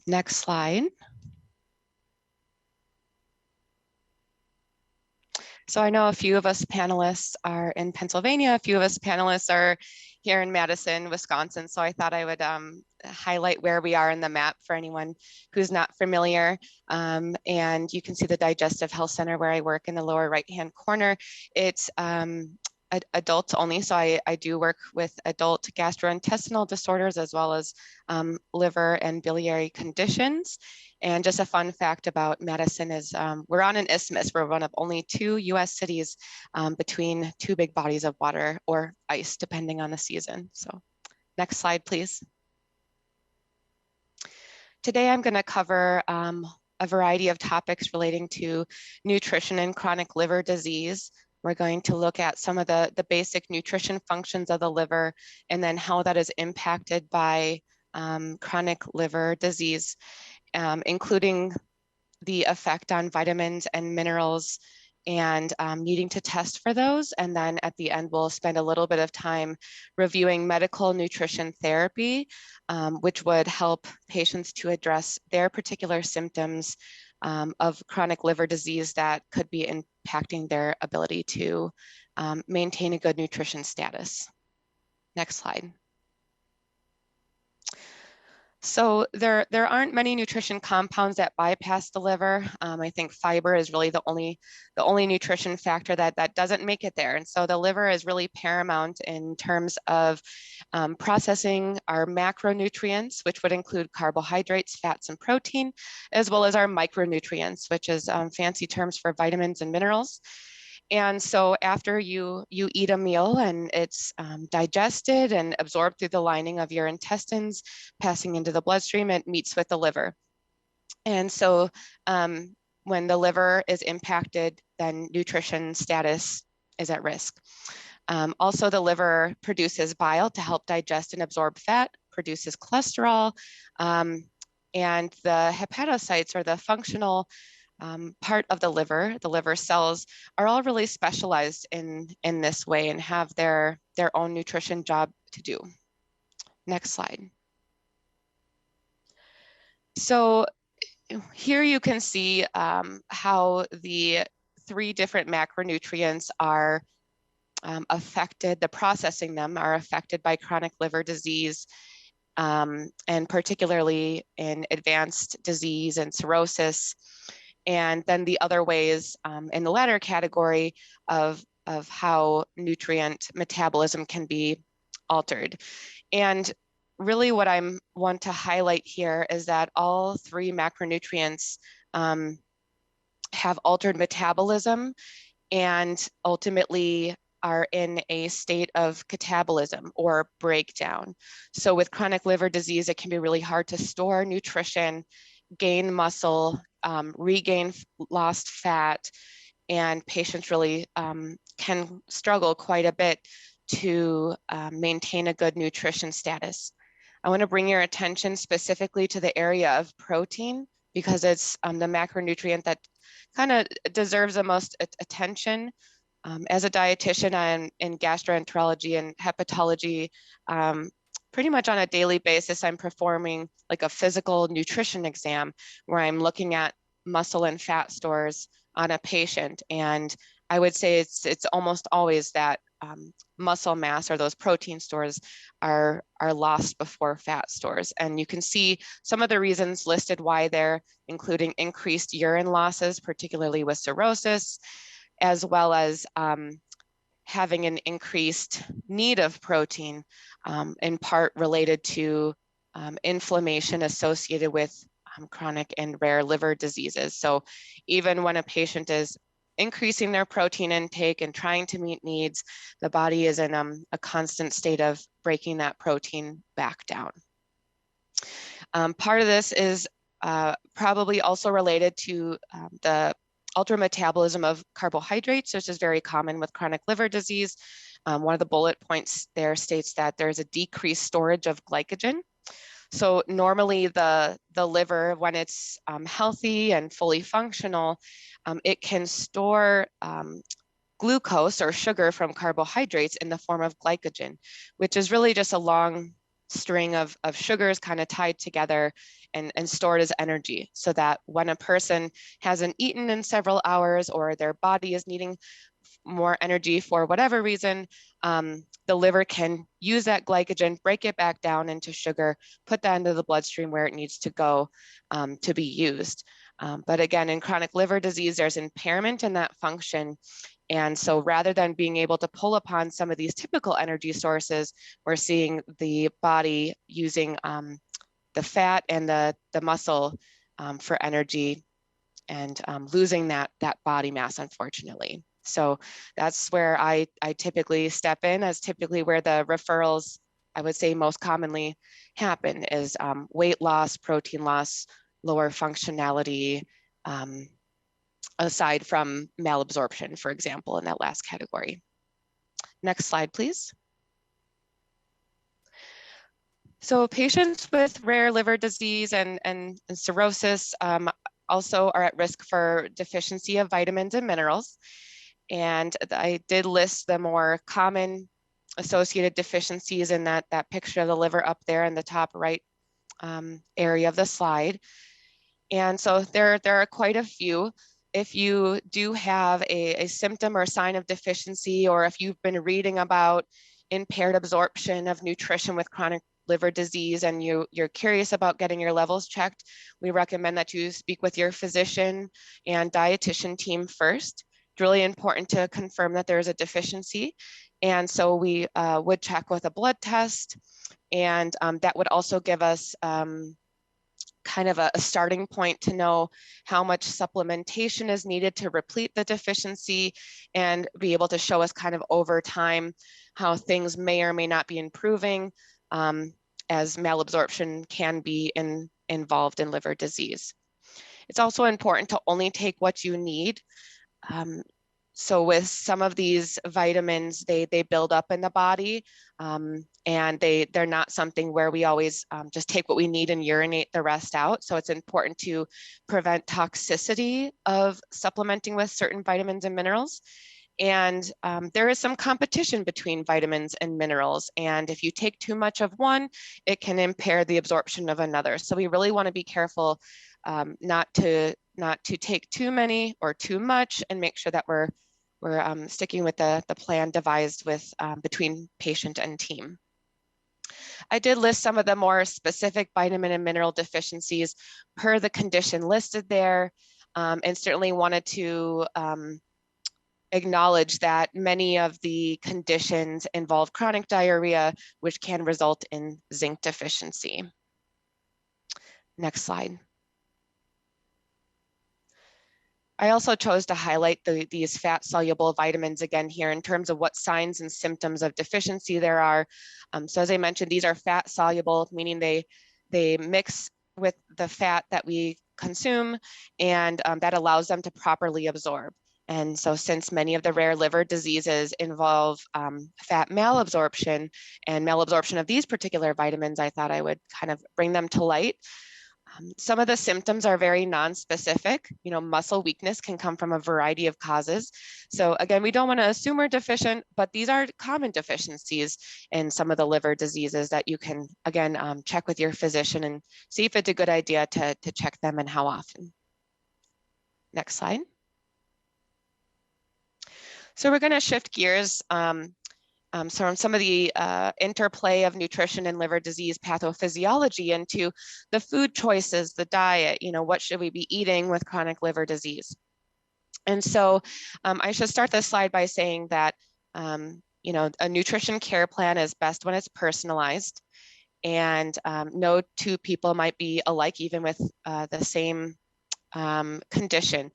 Next slide. So I know a few of us panelists are in Pennsylvania, a few of us panelists are here in Madison, Wisconsin. So I thought I would highlight where we are in the map for anyone who's not familiar. And you can see the Digestive Health Center where I work in the lower right-hand corner. It's adults only, so I do work with adult gastrointestinal disorders as well as liver and biliary conditions. And just a fun fact about Madison is we're on an isthmus. We're one of only 2 US cities between 2 big bodies of water or ice, depending on the season. So next slide, please. Today I'm going to cover a variety of topics relating to nutrition and chronic liver disease. We're going to look at some of the basic nutrition functions of the liver and then how that is impacted by chronic liver disease, including the effect on vitamins and minerals and needing to test for those. And then at the end, we'll spend a little bit of time reviewing medical nutrition therapy, which would help patients to address their particular symptoms of chronic liver disease that could be impacting their ability to maintain a good nutrition status. Next slide. So there aren't many nutrition compounds that bypass the liver. I think fiber is really the only nutrition factor that doesn't make it there. And so the liver is really paramount in terms of processing our macronutrients, which would include carbohydrates, fats, and protein, as well as our micronutrients, which is fancy terms for vitamins and minerals. And so after you eat a meal and it's digested and absorbed through the lining of your intestines, passing into the bloodstream, it meets with the liver. And so when the liver is impacted, then nutrition status is at risk. Also, the liver produces bile to help digest and absorb fat, produces cholesterol, and the hepatocytes, or the functional part of the liver cells, are all really specialized in this way and have their own nutrition job to do. Next slide. So here you can see how the 3 different macronutrients are affected, the processing them are affected by chronic liver disease, and particularly in advanced disease and cirrhosis. And then the other ways in the latter category of how nutrient metabolism can be altered. And really what I want to highlight here is that all 3 macronutrients have altered metabolism and ultimately are in a state of catabolism or breakdown. So with chronic liver disease, it can be really hard to store nutrition, gain muscle, regain lost fat, and patients really can struggle quite a bit to maintain a good nutrition status. I want to bring your attention specifically to the area of protein because it's the macronutrient that kind of deserves the most attention. As a dietitian in gastroenterology and hepatology, pretty much on a daily basis, I'm performing like a physical nutrition exam where I'm looking at muscle and fat stores on a patient. And I would say it's almost always that muscle mass or those protein stores are lost before fat stores. And you can see some of the reasons listed why they're including increased urine losses, particularly with cirrhosis, as well as having an increased need of protein, in part related to inflammation associated with chronic and rare liver diseases. So even when a patient is increasing their protein intake and trying to meet needs, the body is in a constant state of breaking that protein back down. Part of this is probably also related to the altered metabolism of carbohydrates, which is very common with chronic liver disease. One of the bullet points there states that there's a decreased storage of glycogen. So normally the liver, when it's healthy and fully functional, it can store glucose or sugar from carbohydrates in the form of glycogen, which is really just a long string of sugars kind of tied together and stored as energy, so that when a person hasn't eaten in several hours or their body is needing more energy for whatever reason, the liver can use that glycogen, break it back down into sugar, put that into the bloodstream where it needs to go to be used. But again, in chronic liver disease, there's impairment in that function. And so rather than being able to pull upon some of these typical energy sources, we're seeing the body using the fat and the muscle for energy, and losing that body mass, unfortunately. So that's where I typically step in, as typically where the referrals, I would say, most commonly happen is weight loss, protein loss, lower functionality, aside from malabsorption, for example, in that last category. Next slide, please. So patients with rare liver disease and cirrhosis also are at risk for deficiency of vitamins and minerals. And I did list the more common associated deficiencies in that picture of the liver up there in the top right area of the slide. And so there are quite a few. If you do have a symptom or sign of deficiency, or if you've been reading about impaired absorption of nutrition with chronic liver disease and you're curious about getting your levels checked, we recommend that you speak with your physician and dietitian team first. It's really important to confirm that there is a deficiency. And so we would check with a blood test, and that would also give us kind of a starting point to know how much supplementation is needed to replete the deficiency, and be able to show us kind of over time how things may or may not be improving, as malabsorption can be involved in liver disease. It's also important to only take what you need. So with some of these vitamins, they build up in the body, and they're not something where we always just take what we need and urinate the rest out. So it's important to prevent toxicity of supplementing with certain vitamins and minerals. And there is some competition between vitamins and minerals. And if you take too much of one, it can impair the absorption of another. So we really want to be careful not to take too many or too much, and make sure that we're sticking with the plan devised with between patient and team. I did list some of the more specific vitamin and mineral deficiencies per the condition listed there, and certainly wanted to acknowledge that many of the conditions involve chronic diarrhea, which can result in zinc deficiency. Next slide. I also chose to highlight these fat-soluble vitamins again here in terms of what signs and symptoms of deficiency there are. So as I mentioned, these are fat-soluble, meaning they mix with the fat that we consume, and that allows them to properly absorb. And so since many of the rare liver diseases involve fat malabsorption and malabsorption of these particular vitamins, I thought I would kind of bring them to light. Some of the symptoms are very non-specific. You know, muscle weakness can come from a variety of causes. So again, we don't want to assume we're deficient, but these are common deficiencies in some of the liver diseases that you can, again, check with your physician and see if it's a good idea to check them and how often. Next slide. So we're going to shift gears. So from some of the interplay of nutrition and liver disease pathophysiology into the food choices, the diet, you know, what should we be eating with chronic liver disease? And so I should start this slide by saying that, you know, a nutrition care plan is best when it's personalized, and no two people might be alike, even with the same condition.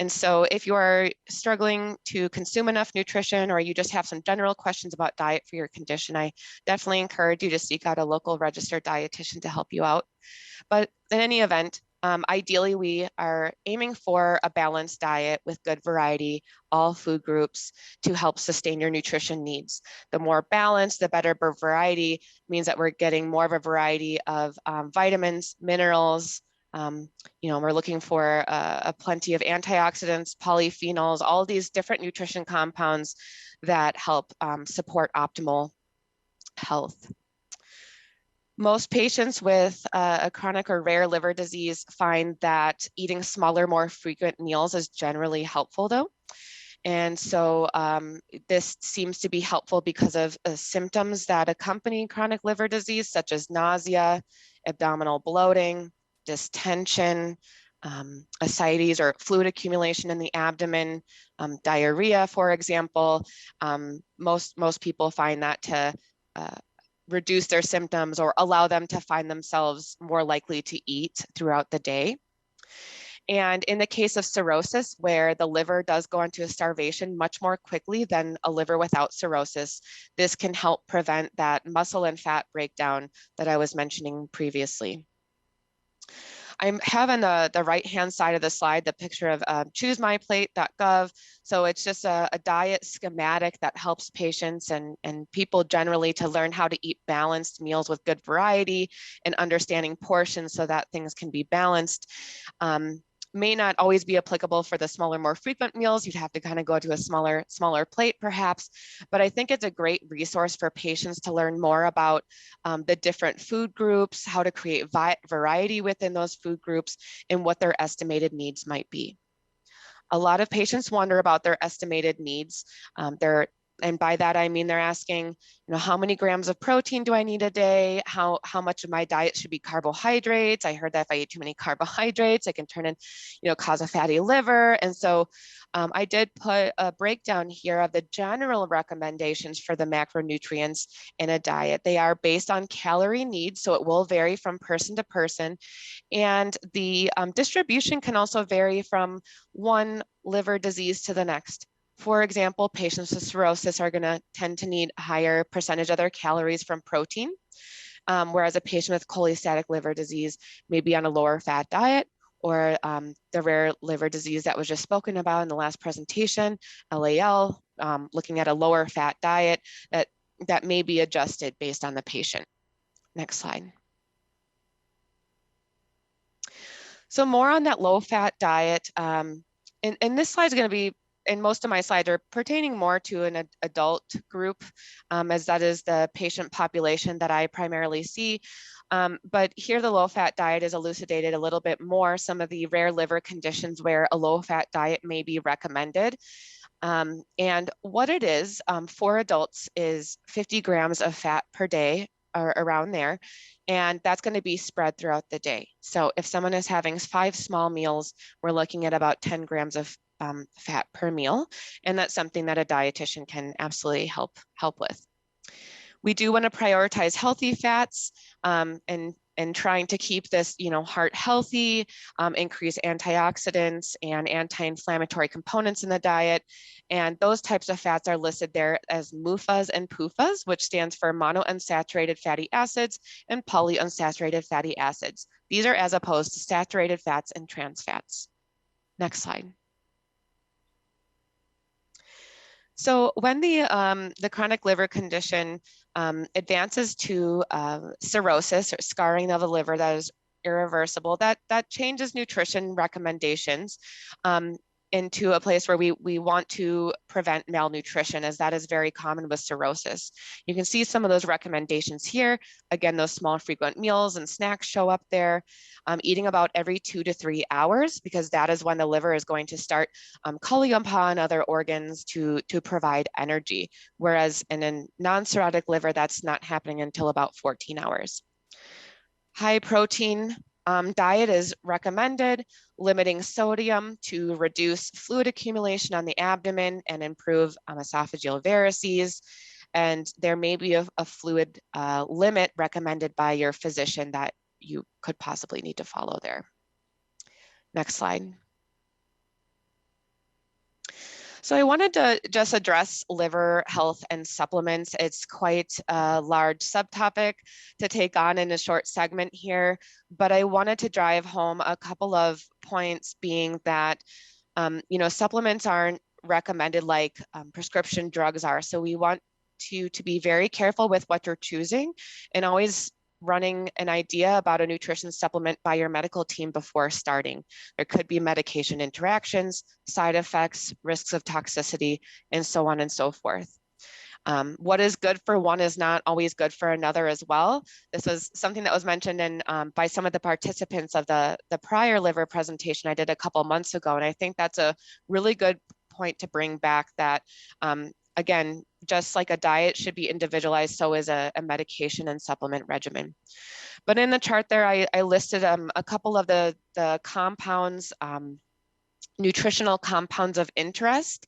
And so if you are struggling to consume enough nutrition, or you just have some general questions about diet for your condition, I definitely encourage you to seek out a local registered dietitian to help you out. But in any event, ideally we are aiming for a balanced diet with good variety, all food groups, to help sustain your nutrition needs. The more balanced, the better variety means that we're getting more of a variety of vitamins, minerals. You know, we're looking for a plenty of antioxidants, polyphenols, all these different nutrition compounds that help support optimal health. Most patients with a chronic or rare liver disease find that eating smaller, more frequent meals is generally helpful though. And so this seems to be helpful because of symptoms that accompany chronic liver disease, such as nausea, abdominal bloating, distension, ascites or fluid accumulation in the abdomen, diarrhea, for example. Most people find that to reduce their symptoms or allow them to find themselves more likely to eat throughout the day. And in the case of cirrhosis, where the liver does go into a starvation much more quickly than a liver without cirrhosis, this can help prevent that muscle and fat breakdown that I was mentioning previously. I have on the right-hand side of the slide the picture of choosemyplate.gov. So it's just a diet schematic that helps patients and people generally to learn how to eat balanced meals with good variety and understanding portions so that things can be balanced. May not always be applicable for the smaller, more frequent meals. You'd have to kind of go to a smaller plate perhaps, but I think it's a great resource for patients to learn more about the different food groups, how to create variety within those food groups, and what their estimated needs might be. A lot of patients wonder about their estimated needs. And by that, I mean, they're asking, how many grams of protein do I need a day? How much of my diet should be carbohydrates? I heard that if I eat too many carbohydrates, it can turn in, cause a fatty liver. And so I did put a breakdown here of the general recommendations for the macronutrients in a diet. They are based on calorie needs, so it will vary from person to person. And the distribution can also vary from one liver disease to the next. For example, patients with cirrhosis are going to tend to need a higher percentage of their calories from protein, whereas a patient with cholestatic liver disease may be on a lower fat diet, or the rare liver disease that was just spoken about in the last presentation, LAL, looking at a lower fat diet that may be adjusted based on the patient. Next slide. So more on that low fat diet, and this slide is going to be, and most of my slides are pertaining more to an adult group, as that is the patient population that I primarily see. But here the low fat diet is elucidated a little bit more, some of the rare liver conditions where a low fat diet may be recommended. And what it is for adults is 50 grams of fat per day, or around there. And that's going to be spread throughout the day. So if someone is having 5 small meals, we're looking at about 10 grams of fat per meal. And that's something that a dietitian can absolutely help with. We do want to prioritize healthy fats and trying to keep this, heart healthy, increase antioxidants and anti-inflammatory components in the diet. And those types of fats are listed there as MUFAs and PUFAs, which stands for monounsaturated fatty acids and polyunsaturated fatty acids. These are as opposed to saturated fats and trans fats. Next slide. So when the chronic liver condition advances to cirrhosis or scarring of the liver that is irreversible, that changes nutrition recommendations into a place where we want to prevent malnutrition, as that is very common with cirrhosis. You can see some of those recommendations here. Again, those small frequent meals and snacks show up there. Eating about every 2 to 3 hours, because that is when the liver is going to start calling upon other organs to provide energy. Whereas in a non-cirrhotic liver, that's not happening until about 14 hours. High protein diet is recommended, limiting sodium to reduce fluid accumulation on the abdomen and improve esophageal varices. And there may be a fluid limit recommended by your physician that you could possibly need to follow there. Next slide. So I wanted to just address liver health and supplements. It's quite a large subtopic to take on in a short segment here, but I wanted to drive home a couple of points, being that, supplements aren't recommended like prescription drugs are. So we want you to be very careful with what you're choosing, and always running an idea about a nutrition supplement by your medical team before starting. There could be medication interactions, side effects, risks of toxicity, and so on and so forth. What is good for one is not always good for another as well. This was something that was mentioned in, by some of the participants of the prior liver presentation I did a couple months ago. And I think that's a really good point to bring back, that again, just like a diet should be individualized, so is a medication and supplement regimen. But in the chart there, I listed a couple of the compounds, nutritional compounds of interest.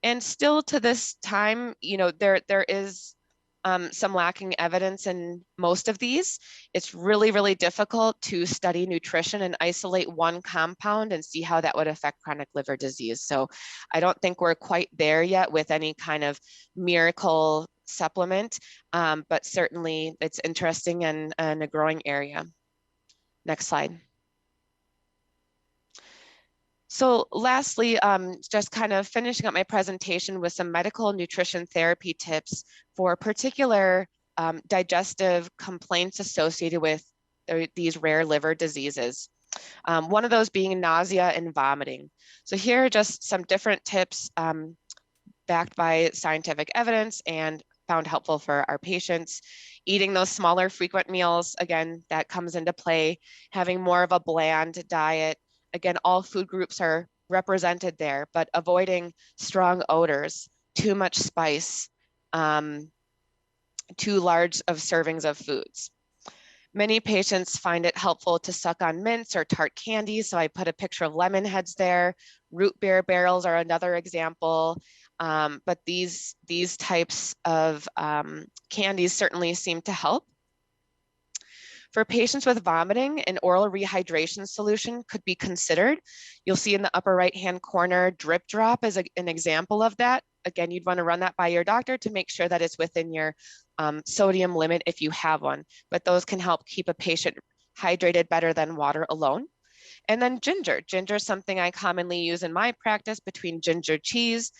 And still to this time, you know, there is some lacking evidence in most of these. It's really, really difficult to study nutrition and isolate one compound and see how that would affect chronic liver disease. So I don't think we're quite there yet with any kind of miracle supplement, but certainly it's interesting and a growing area. Next slide. So lastly, just kind of finishing up my presentation with some medical nutrition therapy tips for particular digestive complaints associated with these rare liver diseases. One of those being nausea and vomiting. So here are just some different tips backed by scientific evidence and found helpful for our patients. Eating those smaller frequent meals, again, that comes into play. Having more of a bland diet. Again, all food groups are represented there, but avoiding strong odors, too much spice, too large of servings of foods. Many patients find it helpful to suck on mints or tart candies, so I put a picture of lemon heads there. Root beer barrels are another example, but these types of candies certainly seem to help. For patients with vomiting, an oral rehydration solution could be considered. You'll see in the upper right-hand corner, Drip Drop is an example of that. Again, you'd want to run that by your doctor to make sure that it's within your sodium limit if you have one, but those can help keep a patient hydrated better than water alone. And then ginger. Ginger is something I commonly use in my practice between ginger cheese,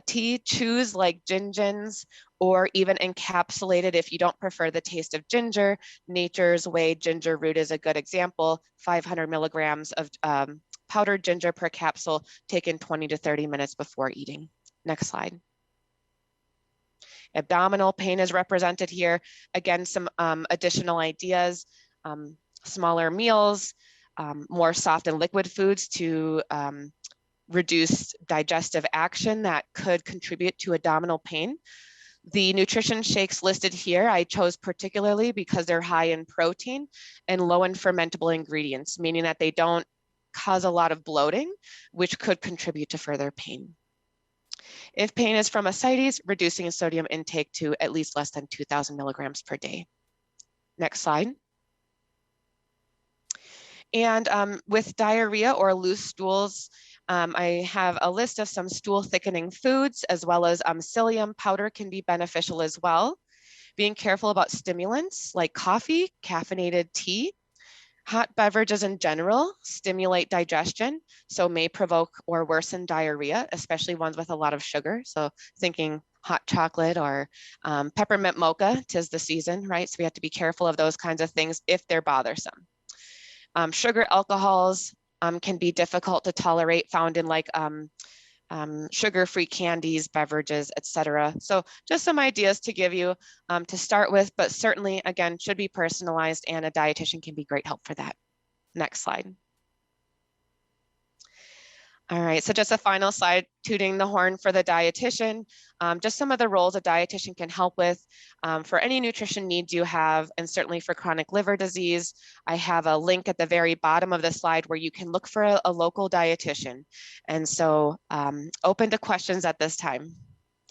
tea, chews like Gingins, or even encapsulated if you don't prefer the taste of ginger. Nature's Way ginger root is a good example, 500 milligrams of powdered ginger per capsule taken 20 to 30 minutes before eating. Next slide. Abdominal pain is represented here. Again, some additional ideas, smaller meals, more soft and liquid foods to reduce digestive action that could contribute to abdominal pain. The nutrition shakes listed here, I chose particularly because they're high in protein and low in fermentable ingredients, meaning that they don't cause a lot of bloating, which could contribute to further pain. If pain is from ascites, reducing sodium intake to at least less than 2,000 milligrams per day. Next slide. And with diarrhea or loose stools, I have a list of some stool thickening foods, as well as psyllium powder can be beneficial as well. Being careful about stimulants like coffee, caffeinated tea. Hot beverages in general stimulate digestion, so may provoke or worsen diarrhea, especially ones with a lot of sugar. So thinking hot chocolate or peppermint mocha, 'tis the season, right? So we have to be careful of those kinds of things if they're bothersome. Sugar alcohols can be difficult to tolerate, found in like sugar-free candies, beverages, etc. So just some ideas to give you to start with, but certainly, again, should be personalized, and a dietitian can be great help for that. Next slide. All right, so just a final slide, tooting the horn for the dietitian. Just some of the roles a dietitian can help with for any nutrition needs you have, and certainly for chronic liver disease. I have a link at the very bottom of the slide where you can look for a local dietitian. And so open to questions at this time.